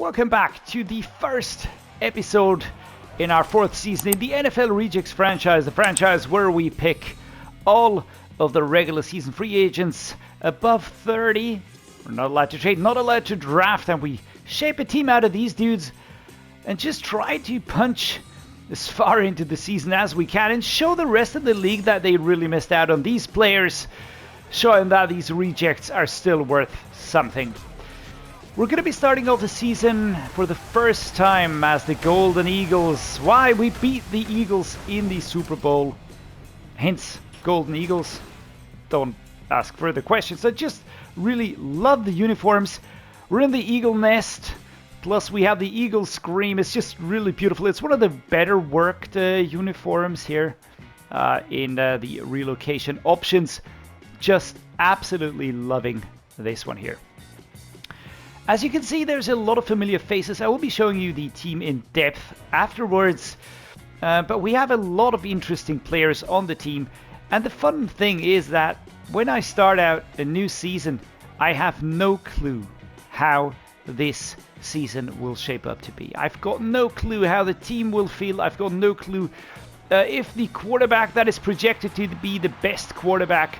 welcome back to the first episode in our fourth season in the NFL Rejects franchise, the franchise where we pick all of the regular season free agents above 30. We're not allowed to trade, not allowed to draft, and we shape a team out of these dudes and just try to punch as far into the season as we can and show the rest of the league that they really missed out on these players, showing that these rejects are still worth something. We're going to be starting off the season for the first time as the Golden Eagles. Why? We beat the Eagles in the Super Bowl. Hence, Golden Eagles. Don't ask further questions. I just really love the uniforms. We're in the Eagle Nest. Plus, we have the Eagle Scream. It's just really beautiful. It's one of the better worked uniforms here in the relocation options. Just absolutely loving this one here. As you can see, there's a lot of familiar faces. I will be showing you the team in depth afterwards. But we have a lot of interesting players on the team. And the fun thing is that when I start out a new season, I have no clue how this season will shape up to be. I've got no clue how the team will feel. I've got no clue if the quarterback that is projected to be the best quarterback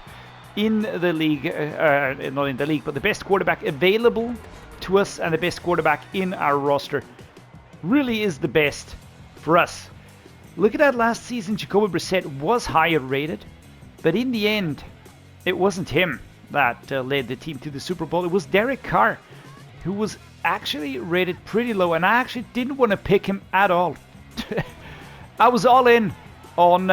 in the league, not in the league, but the best quarterback available to us and the best quarterback in our roster really is the best for us. Look at that last season. Jacoby Brissett was higher rated, but in the end, it wasn't him that led the team to the Super Bowl. It was Derek Carr, who was actually rated pretty low, and I actually didn't want to pick him at all. I was all in on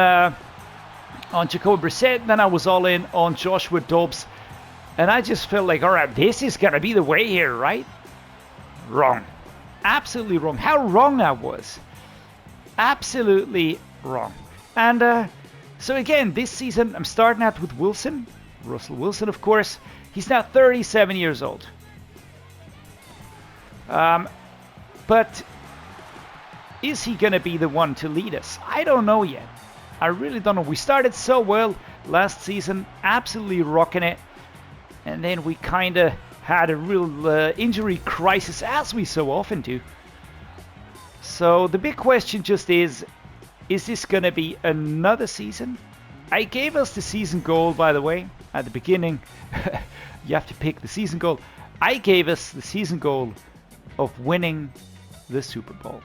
Jacoby Brissett, then I was all in on Joshua Dobbs, and I just felt like, all right, this is going to be the way here, right? Wrong. Absolutely wrong. How wrong I was. Absolutely wrong. And so again, this season, I'm starting out with Wilson. Russell Wilson, of course. He's now 37 years old. But is he going to be the one to lead us? I don't know yet. I really don't know. We started so well last season, absolutely rocking it. And then we kind of had a real injury crisis, as we so often do. So the big question just is this going to be another season? I gave us the season goal, by the way, at the beginning. You have to pick the season goal. I gave us the season goal of winning the Super Bowl.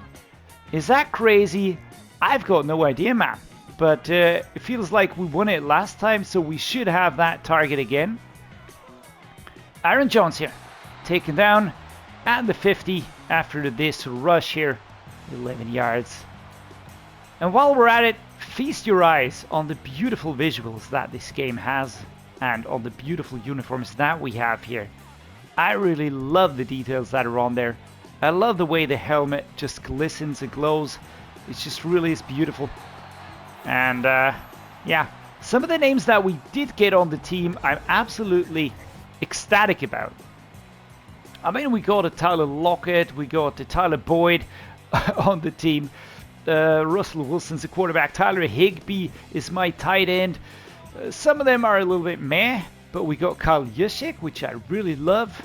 Is that crazy? I've got no idea, man. But it feels like we won it last time, so we should have that target again. Aaron Jones here, taken down at the 50 after this rush here, 11 yards. And while we're at it, feast your eyes on the beautiful visuals that this game has and on the beautiful uniforms that we have here. I really love the details that are on there. I love the way the helmet just glistens and glows. It just really is beautiful. And yeah, some of the names that we did get on the team, I'm absolutely ecstatic about. I mean, we got a Tyler Lockett, we got a Tyler Boyd on the team. Russell Wilson's the quarterback. Tyler Higbee is my tight end. Some of them are a little bit meh, but we got Kyle Juszczyk, which I really love.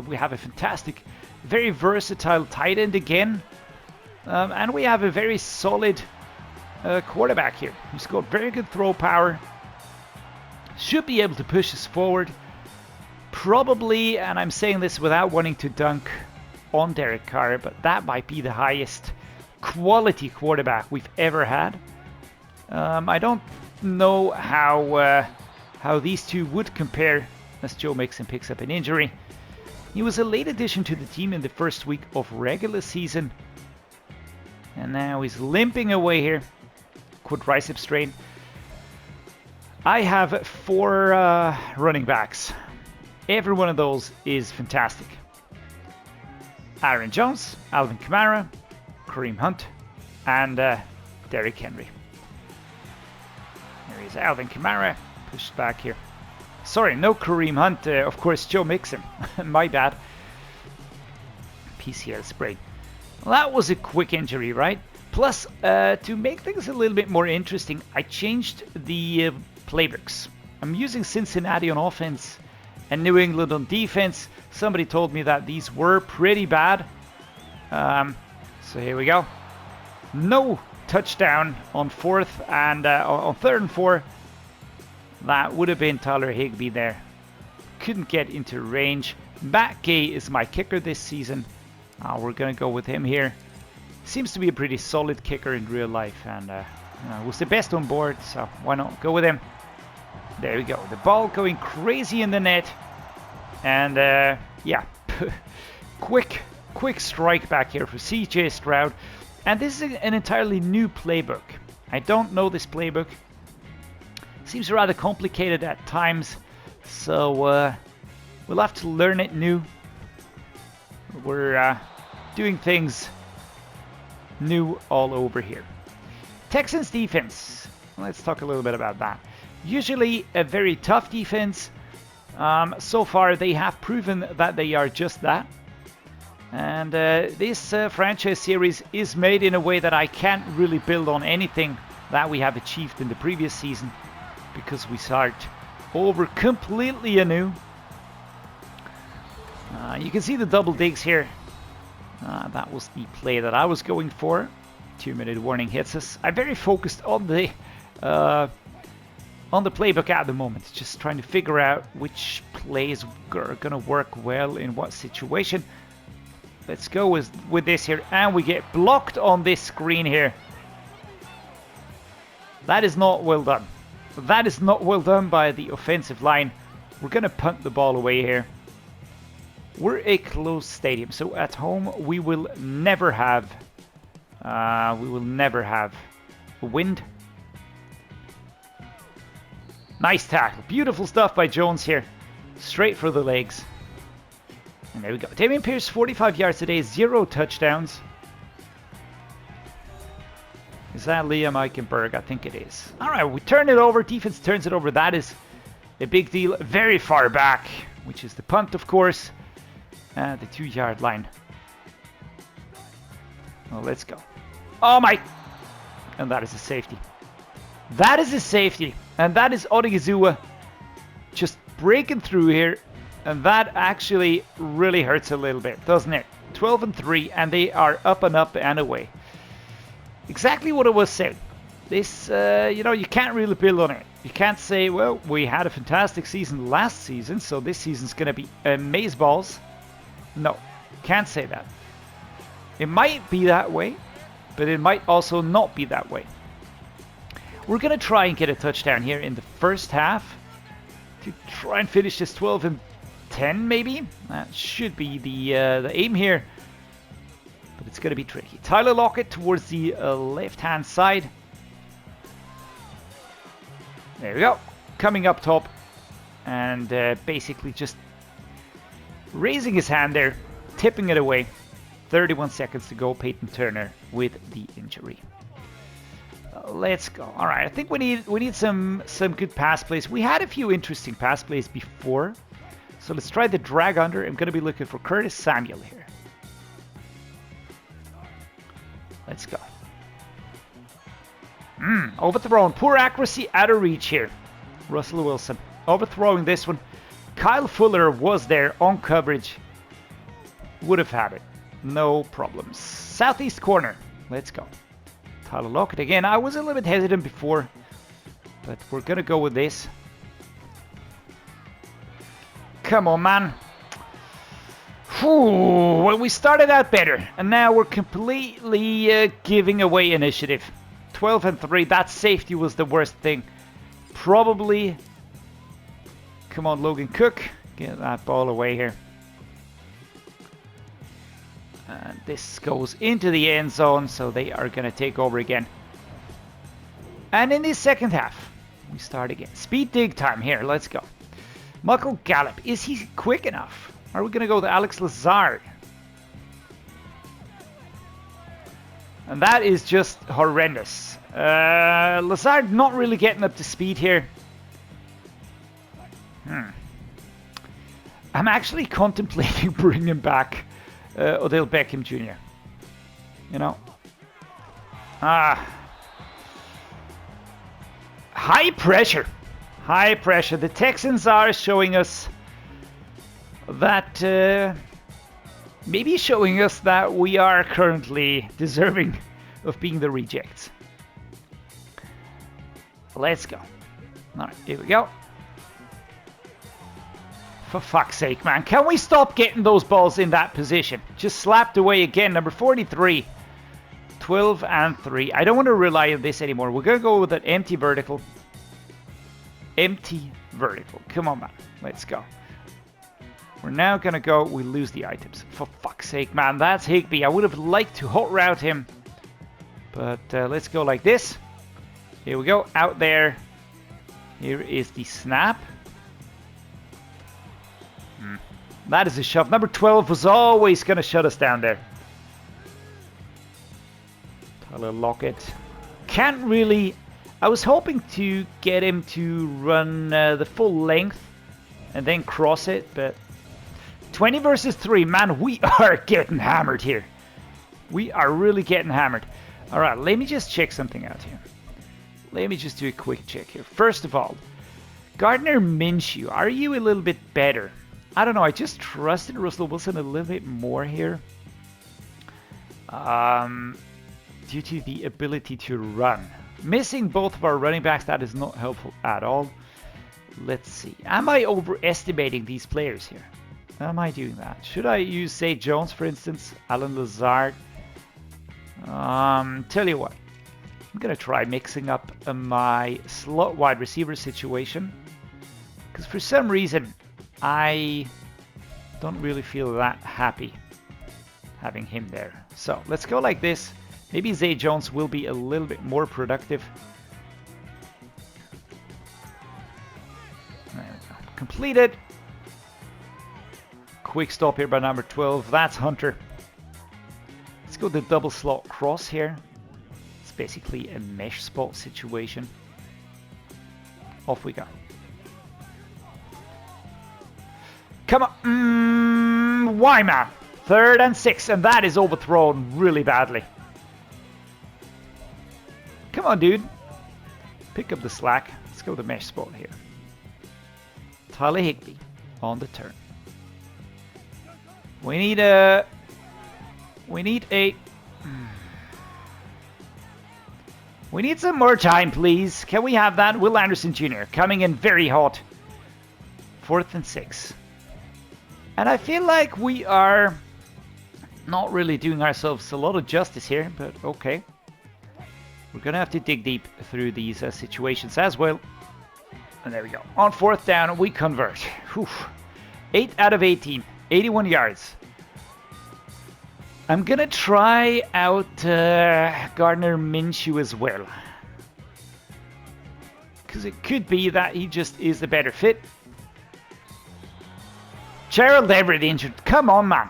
We have a fantastic, very versatile tight end again. And we have a very solid quarterback here. He's got very good throw power. Should be able to push us forward. Probably, and I'm saying this without wanting to dunk on Derek Carr, but that might be the highest quality quarterback we've ever had. I don't know how these two would compare as Joe Mixon picks up an injury. He was a late addition to the team in the first week of regular season. And now he's limping away here. Quadricep strain. I have 4 running backs. Every one of those is fantastic. Aaron Jones, Alvin Kamara, Kareem Hunt, and Derrick Henry. There is Alvin Kamara, pushed back here. Sorry, no Kareem Hunt, of course, Joe Mixon. My bad. PCL sprain. Well, that was a quick injury, right? Plus, to make things a little bit more interesting, I changed the playbooks. I'm using Cincinnati on offense and New England on defense. Somebody told me that these were pretty bad. So here we go. No touchdown on fourth and on third and four. That would have been Tyler Higbee there. Couldn't get into range. Matt Gay is my kicker this season. We're going to go with him here. Seems to be a pretty solid kicker in real life, and was the best on board, so why not go with him? There we go. The ball going crazy in the net. And yeah, quick strike back here for CJ Stroud. And this is an entirely new playbook. I don't know this playbook. Seems rather complicated at times, so we'll have to learn it new. We're doing things new all over here. Texans defense. Let's talk a little bit about that. Usually a very tough defense. So far they have proven that they are just that. And this franchise series is made in a way that I can't really build on anything that we have achieved in the previous season, because we start over completely anew. You can see the double digs here. That was the play that I was going for. 2-minute warning hits us. I'm very focused on the playbook at the moment, just trying to figure out which plays are gonna work well in what situation. Let's go with this here, and we get blocked on this screen here. That is not well done. That is not well done by the offensive line. We're gonna punt the ball away here. We're a closed stadium, so at home we will never have wind. Nice tackle. Beautiful stuff by Jones here. Straight for the legs. And there we go. Dameon Pierce, 45 yards today, 0 touchdowns. Is that Liam Eichenberg? I think it is. All right, we turn it over. Defense turns it over. That is a big deal. Very far back, which is the punt, of course. The 2-yard line. Well, let's go. Oh my! And that is a safety. That is a safety. And that is Odigizua just breaking through here. And that actually really hurts a little bit, doesn't it? 12-3, and they are up and up and away. Exactly what I was saying. This, you can't really build on it. You can't say, well, we had a fantastic season last season, so this season's going to be amazeballs. No, can't say that. It might be that way, but it might also not be that way. We're going to try and get a touchdown here in the first half to try and finish this 12-10 maybe. That should be the aim here, but it's going to be tricky. Tyler Lockett towards the left-hand side. There we go. Coming up top and basically just raising his hand there, tipping it away. 31 seconds to go. Peyton Turner with the injury. Let's go. All right, I think we need some good pass plays. We had a few interesting pass plays before, so let's try the drag under. I'm going to be looking for Curtis Samuel here. Let's go. Overthrown. Poor accuracy, out of reach here. Russell Wilson overthrowing this one. Kyle Fuller was there on coverage. Would have had it. No problems. Southeast corner. Let's go. Tyler Lockett again. I was a little bit hesitant before, but we're going to go with this. Come on, man. Whew, well, we started out better, and now we're completely giving away initiative. 12-3. That safety was the worst thing. Probably. Come on, Logan Cook. Get that ball away here. And this goes into the end zone, so they are going to take over again. And in the second half, we start again. Speed dig time here. Let's go. Michael Gallup. Is he quick enough? Are we going to go to Alex Lazard? And that is just horrendous. Lazard not really getting up to speed here. I'm actually contemplating bringing back Odell Beckham Jr. You know? High pressure. High pressure. The Texans are showing us that maybe showing us that we are currently deserving of being the rejects. Let's go. All right, here we go. For fuck's sake, man. Can we stop getting those balls in that position? Just slapped away again. Number 43. 12 and 3. I don't want to rely on this anymore. We're going to go with an empty vertical. Empty vertical. Come on, man. Let's go. We're now going to go. We lose the items. For fuck's sake, man. That's Higby. I would have liked to hot route him. But let's go like this. Here we go. Out there. Here is the snap. That is a shove. Number 12 was always going to shut us down there. Tyler Lockett. Can't really... I was hoping to get him to run the full length and then cross it, but 20 versus 3. Man, we are getting hammered here. We are really getting hammered. All right, let me just check something out here. Let me just do a quick check here. First of all, Gardner Minshew, are you a little bit better? I don't know. I just trusted Russell Wilson a little bit more here. Due to the ability to run. Missing both of our running backs, that is not helpful at all. Let's see. Am I overestimating these players here? Am I doing that? Should I use, say, Jones, for instance? Alan Lazard? Tell you what. I'm going to try mixing up my slot wide receiver situation. Because for some reason, I don't really feel that happy having him there. So let's go like this. Maybe Zay Jones will be a little bit more productive. There we go. Completed. Quick stop here by number 12. That's Hunter. Let's go the double slot cross here. It's basically a mesh spot situation. Off we go. Come on. Wyman. 3rd and 6. And that is overthrown really badly. Come on, dude. Pick up the slack. Let's go with the mesh spot here. Tyler Higby on the turn. We need a... We need some more time, please. Can we have that? Will Anderson Jr. coming in very hot. 4th and 6. And I feel like we are not really doing ourselves a lot of justice here, but okay. We're going to have to dig deep through these situations as well. And there we go. On 4th down, we convert. Whew. 8 out of 18. 81 yards. I'm going to try out Gardner Minshew as well. Because it could be that he just is a better fit. Gerald Everett injured. Come on, man.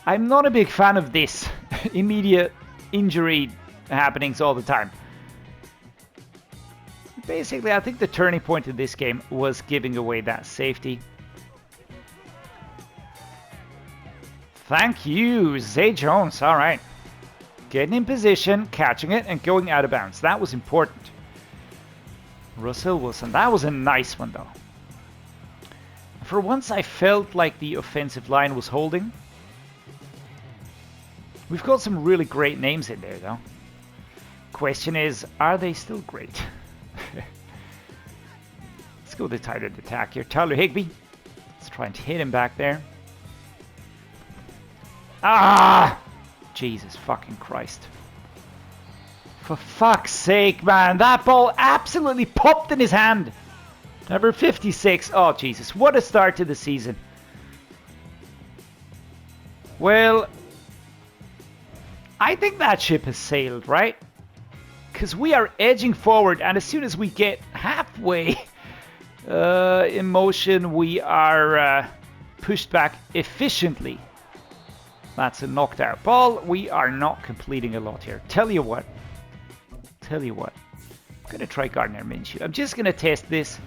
I'm not a big fan of this immediate injury happenings all the time. Basically, I think the turning point in this game was giving away that safety. Thank you, Zay Jones. All right. Getting in position, catching it, and going out of bounds. That was important. Russell Wilson. That was a nice one, though. For once, I felt like the offensive line was holding. We've got some really great names in there, though. Question is, are they still great? Let's go with the tight end attack here. Tyler Higby. Let's try and hit him back there. Ah! Jesus fucking Christ. For fuck's sake, man. That ball absolutely popped in his hand. Number 56. Oh, Jesus. What a start to the season. Well, I think that ship has sailed, right? Because we are edging forward, and as soon as we get halfway in motion, we are pushed back efficiently. That's a knocked out ball. We are not completing a lot here. Tell you what. I'm going to try Gardner Minshew. I'm just going to test this.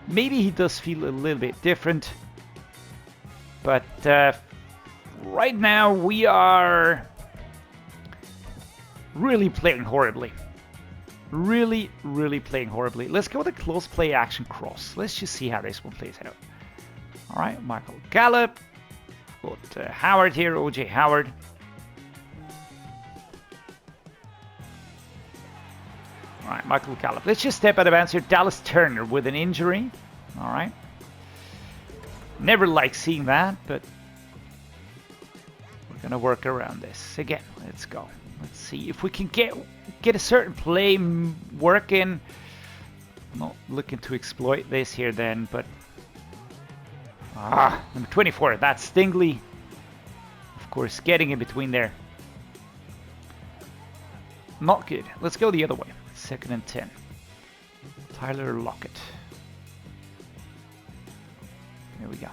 Maybe he does feel a little bit different. But right now, we are really playing horribly. Really playing horribly. Let's go with a close play action cross. Let's just see how this one plays out. All right, Michael Gallup. got Howard here, OJ Howard. All right, Michael Gallup. Let's just step out of bounds here. Dallas Turner with an injury. All right. Never like seeing that, but we're going to work around this. Again, let's go. Let's see if we can get a certain play working. Not looking to exploit this here then, but... number 24, that's Stingley. Of course, getting in between there. Not good. Let's go the other way. 2nd and 10. Tyler Lockett. There we go.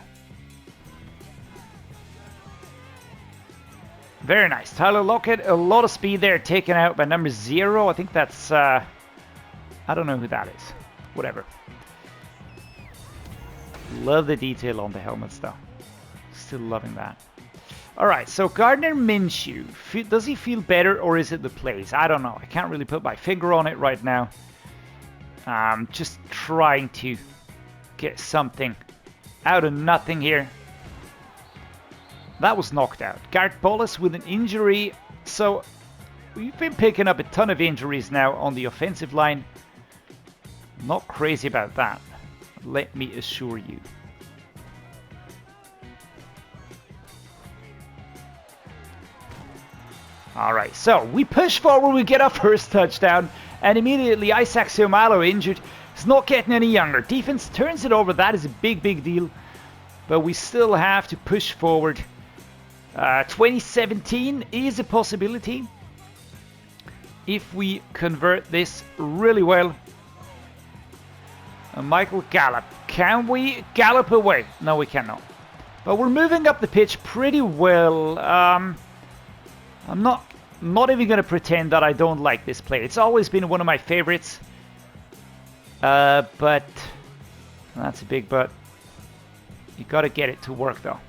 Very nice. Tyler Lockett, a lot of speed there, taken out by number 0. I think that's... I don't know who that is. Whatever. Love the detail on the helmets, though. Still loving that. Alright, so Gardner Minshew. Does he feel better, or is it the plays? I don't know. I can't really put my finger on it right now. Just trying to get something out of nothing here. That was knocked out. Garrett Bolles with an injury. So, we've been picking up a ton of injuries now on the offensive line. Not crazy about that, let me assure you. Alright, so we push forward, we get our first touchdown, and immediately Isaac Seumalo injured. He's not getting any younger. Defense turns it over, that is a big deal. But we still have to push forward. 2017 is a possibility if we convert this really well. Michael Gallup. Can we gallop away? No, we cannot. But we're moving up the pitch pretty well. I'm not even going to pretend that I don't like this play. It's always been one of my favorites. But that's a big but. You got to get it to work, though.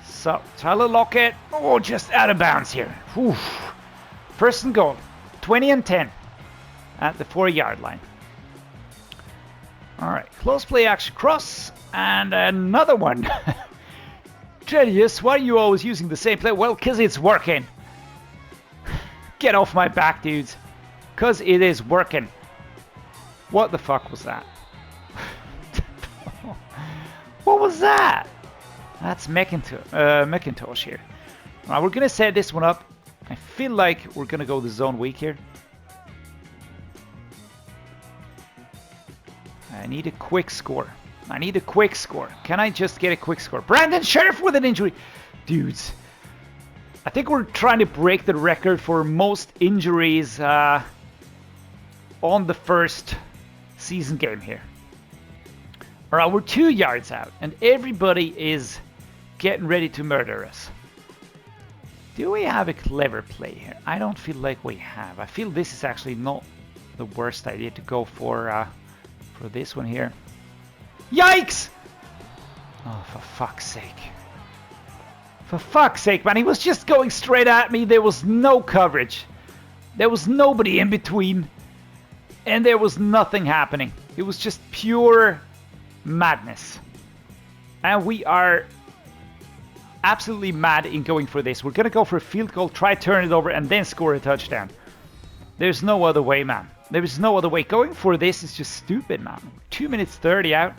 So, Tyler Lockett. Oh, just out of bounds here. Oof. 1st and goal. 20 and 10 at the 4-yard line. Alright, close play action cross, and another one. Dreddeus, why are you always using the same play? Well, because it's working. Get off my back, dudes. Because it is working. What the fuck was that? What was that? That's McIntosh here. Alright, we're going to set this one up. I feel like we're going to go the zone weak here. I need a quick score. I need a quick score. Can I just get a quick score? Brandon Sheriff with an injury. Dudes. I think we're trying to break the record for most injuries on the first season game here. Alright, we're 2 yards out. And everybody is getting ready to murder us. Do we have a clever play here? I don't feel like we have. I feel this is actually not the worst idea to go for this one here. Yikes! Oh, for fuck's sake. For fuck's sake, man. He was just going straight at me. There was no coverage. There was nobody in between. And there was nothing happening. It was just pure madness. And we are absolutely mad in going for this. We're going to go for a field goal, try turn it over, and then score a touchdown. There's no other way, man. There is no other way. Going for this is just stupid, man. 2 minutes 30 out.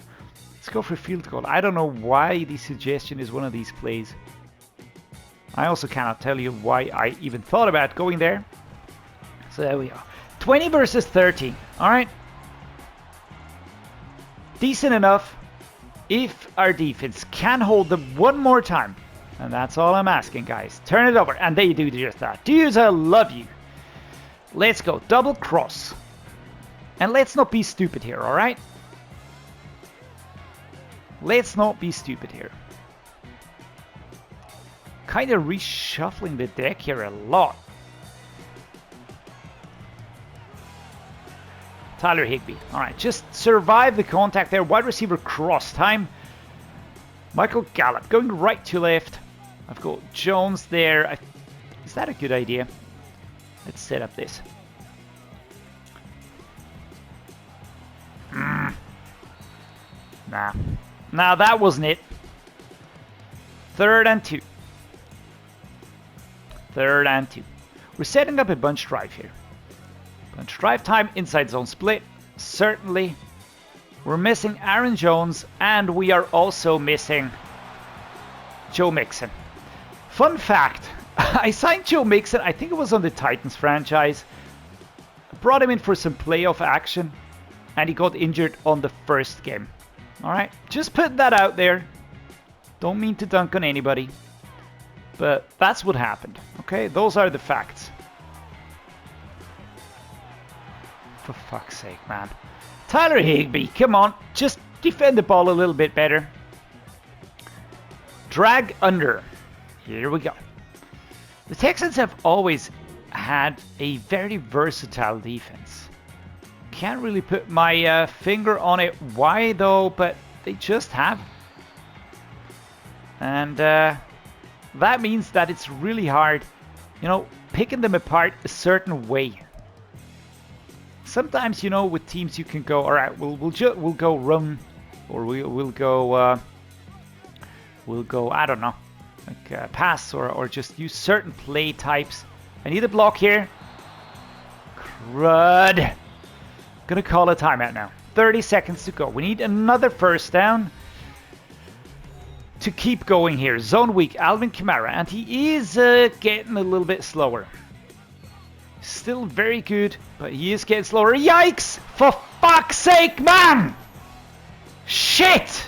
Let's go for a field goal. I don't know why the suggestion is one of these plays. I also cannot tell you why I even thought about going there. So there we are. 20 versus 30. Alright. Decent enough if our defense can hold them one more time. And that's all I'm asking, guys. Turn it over. And they do just that. Dudes, I love you. Let's go. Double cross. And let's not be stupid here, alright? Let's not be stupid here. Kind of reshuffling the deck here a lot. Tyler Higbee. Alright, just survive the contact there. Wide receiver cross time. Michael Gallup going right to left. I've got Jones there. Is that a good idea? Let's set up this. Nah. Nah, that wasn't it. 3rd and 2. 3rd and 2. We're setting up a bunch drive here. Bunch drive time, inside zone split. Certainly. We're missing Aaron Jones, and we are also missing Joe Mixon. Fun fact, I signed Joe Mixon, I think it was on the Titans franchise. Brought him in for some playoff action, and he got injured on the first game. Alright, just putting that out there. Don't mean to dunk on anybody, but that's what happened. Okay, those are the facts. For fuck's sake, man. Tyler Higbee, come on, just defend the ball a little bit better. Drag under. Here we go. The Texans have always had a very versatile defense. Can't really put my finger on it why though, but they just have. And that means that it's really hard, you know, picking them apart a certain way. Sometimes, you know, with teams you can go, all right, we'll go run, or we'll go I don't know, like pass, or just use certain play types. I need a block here. Crud. Gonna call a timeout now. 30 seconds to go. We need another first down to keep going here. Zone weak, Alvin Kamara, and he is getting a little bit slower. Still very good, but he is getting slower. Yikes! For fuck's sake, man! Shit!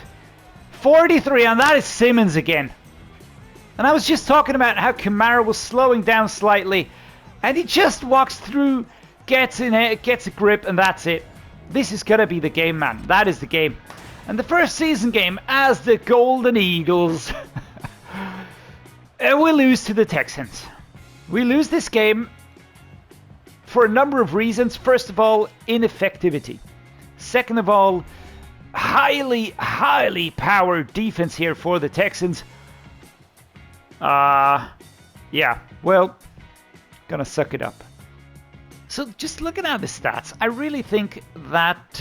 43, and that is Simmons again. And I was just talking about how Kamara was slowing down slightly, and he just walks through, gets in it, gets a grip, and that's it. This is gonna be the game, man. That is the game. And the first season game as the Golden Eagles. And we lose to the Texans. We lose this game for a number of reasons. First of all, ineffectivity. Second of all, highly powered defense here for the Texans. Yeah, well, gonna suck it up. So just looking at the stats, I really think that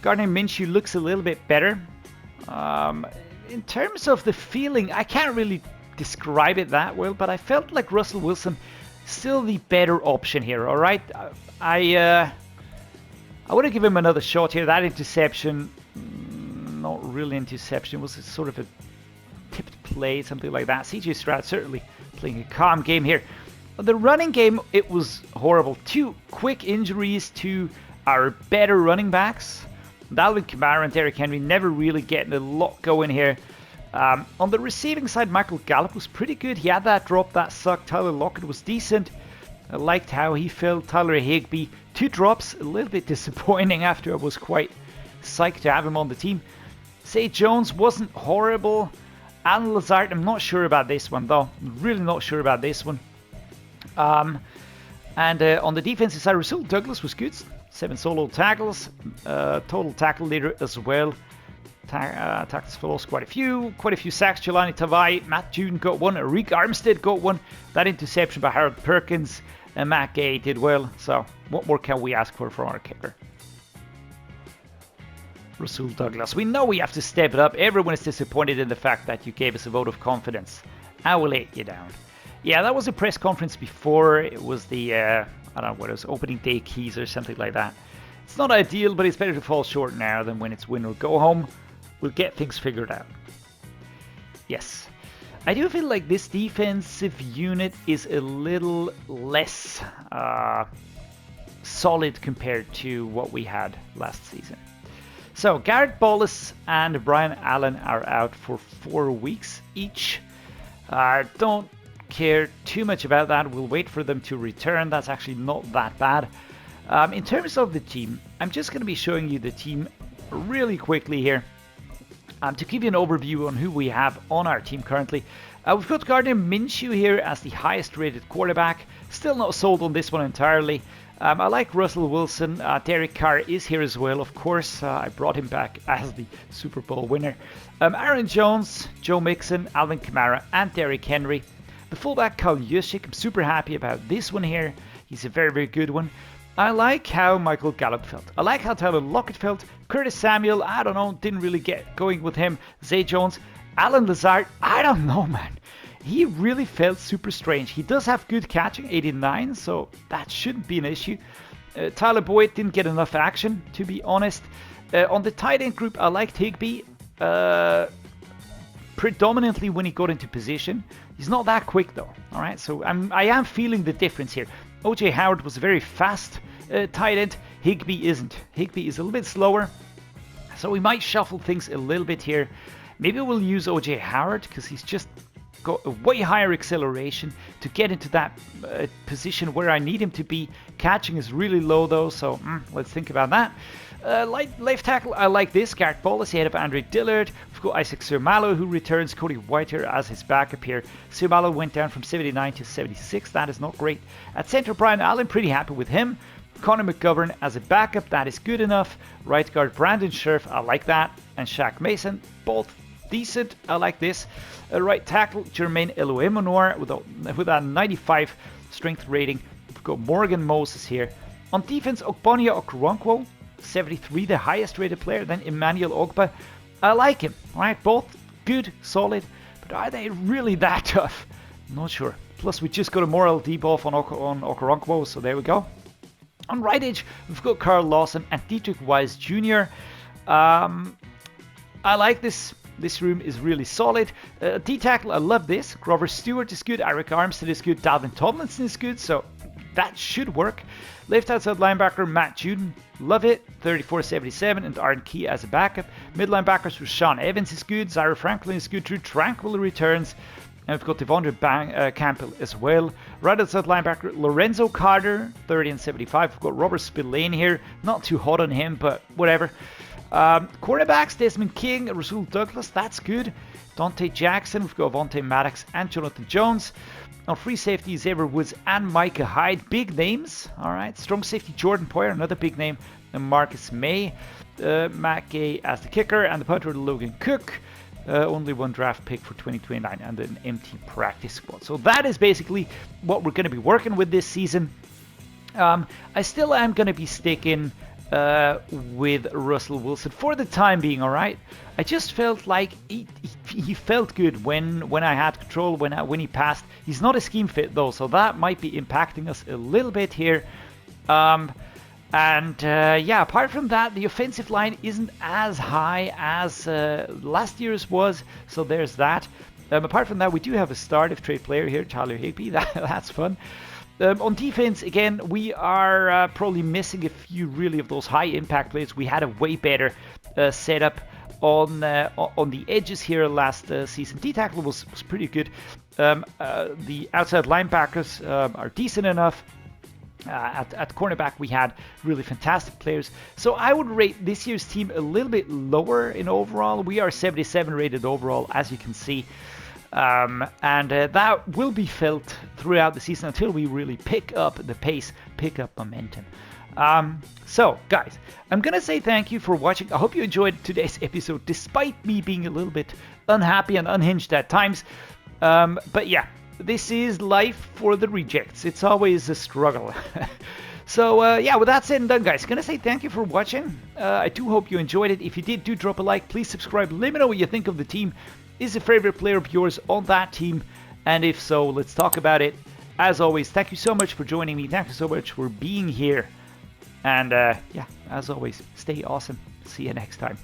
Gardner Minshew looks a little bit better. In terms of the feeling, I can't really describe it that well, but I felt like Russell Wilson still the better option here. All right, I want to give him another shot here. That interception, not really interception, it was sort of a tipped play, something like that. CJ Stroud certainly playing a calm game here. The running game, it was horrible. 2 quick injuries to our better running backs. Alvin Kamara and Derrick Henry never really getting a lot going here. On the receiving side, Michael Gallup was pretty good. He had that drop that sucked. Tyler Lockett was decent. I liked how he felt. Tyler Higbee, 2 drops, a little bit disappointing after I was quite psyched to have him on the team. Zay Jones wasn't horrible. Alan Lazard, I'm not sure about this one though. Really not sure about this one. And on the defensive side, Rasul Douglas was good. 7 solo tackles, total tackle leader as well. Tackles for loss, quite a few sacks. Jelani Tavai, Matt June got 1, Arik Armstead got 1. That interception by Harold Perkins and Matt Gay did well. So what more can we ask for from our kicker? Rasul Douglas, we know we have to step it up. Everyone is disappointed in the fact that you gave us a vote of confidence. I will let you down. Yeah, that was a press conference before. It was the, I don't know what it was, opening day keys or something like that. It's not ideal, but it's better to fall short now than when it's win or go home. We'll get things figured out. Yes. I do feel like this defensive unit is a little less solid compared to what we had last season. So, Garrett Bolles and Brian Allen are out for 4 weeks each. Don't care too much about that. We'll wait for them to return. That's actually not that bad. In terms of the team, I'm just going to be showing you the team really quickly here. To give you an overview on who we have on our team currently. We've got Gardner Minshew here as the highest rated quarterback. Still not sold on this one entirely. I like Russell Wilson. Derek Carr is here as well, of course. I brought him back as the Super Bowl winner. Aaron Jones, Joe Mixon, Alvin Kamara, and Derrick Henry. The fullback, Kyle Juszczyk. I'm super happy about this one here. He's a very, very good one. I like how Michael Gallup felt. I like how Tyler Lockett felt. Curtis Samuel, I don't know, didn't really get going with him. Zay Jones, Alan Lazard, I don't know, man. He really felt super strange. He does have good catching, 89, so that shouldn't be an issue. Tyler Boyd didn't get enough action, to be honest. On the tight end group, I liked Higbee. Predominantly when he got into position. He's not that quick though. All right, so I am feeling the difference here. OJ Howard was a very fast tight end. Higbee isn't. Higbee is a little bit slower, so we might shuffle things a little bit here. Maybe we'll use OJ Howard because he's just got a way higher acceleration to get into that position where I need him to be. Catching is really low though, so let's think about that. Left tackle, I like this. Garrett Ball is ahead of Andre Dillard. We've got Isaac Seumalo who returns. Cody Whitehair as his backup here. Seumalo went down from 79 to 76. That is not great. At center, Brian Allen, pretty happy with him. Connor McGovern as a backup, that is good enough. Right guard, Brandon Scherf, I like that. And Shaq Mason, both decent. I like this. Right tackle, Jermaine Eloemonor with a 95 strength rating. We've got Morgan Moses here. On defense, Ogbonia Okoronkwo, 73, the highest rated player. Then Emmanuel Ogba. I like him. Right, both good, solid. But are they really that tough? Not sure. Plus, we just got a moral debuff on Okoronkwo, so there we go. On right edge, we've got Carl Lawson and Dietrich Wise Jr. I like this. This room is really solid. D-tackle, I love this. Grover Stewart is good. Eric Armstead is good. Dalvin Tomlinson is good. So that should work. Left outside linebacker, Matt Juden. Love it. 34-77. And Arden Key as a backup. Mid linebackers, Rashawn Evans is good. Zyra Franklin is good. Drew Tranquil returns. And we've got Devondre Campbell as well. Right outside linebacker, Lorenzo Carter, 30-75. We've got Robert Spillane here. Not too hot on him, but whatever. Cornerbacks, Desmond King, Rasul Douglas, that's good. Dante Jackson, we've got Avonte Maddox and Jonathan Jones. On free safety, Xavier Woods and Micah Hyde, big names. All right, strong safety, Jordan Poyer, another big name. And Marcus May, Matt Gay as the kicker, and the punter, Logan Cook. Only one draft pick for 2029 and an empty practice squad. So that is basically what we're going to be working with this season. I still am going to be sticking with Russell Wilson for the time being, all right? I just felt like he felt good when I had control, when he passed. He's not a scheme fit though, so that might be impacting us a little bit here. Yeah, apart from that, the offensive line isn't as high as last year's was, so there's that. Apart from that, we do have a start of trade player here, Tyler Higbee. That's fun. On defense, again, we are probably missing a few really of those high impact plays. We had a way better setup on the edges here last season. D-tackle was pretty good. The outside linebackers are decent enough. At cornerback, we had really fantastic players. So I would rate this year's team a little bit lower in overall. We are 77 rated overall, as you can see. That will be felt throughout the season until we really pick up the pace, pick up momentum. So, guys, I'm going to say thank you for watching. I hope you enjoyed today's episode, despite me being a little bit unhappy and unhinged at times. But yeah, this is life for the rejects. It's always a struggle. So, yeah, with that said and done, guys, going to say thank you for watching. I do hope you enjoyed it. If you did, do drop a like. Please subscribe. Let me know what you think of the team. Is a favorite player of yours on that team? And if so, let's talk about it. As always, thank you so much for joining me. Thank you so much for being here. And yeah, as always, stay awesome. See you next time.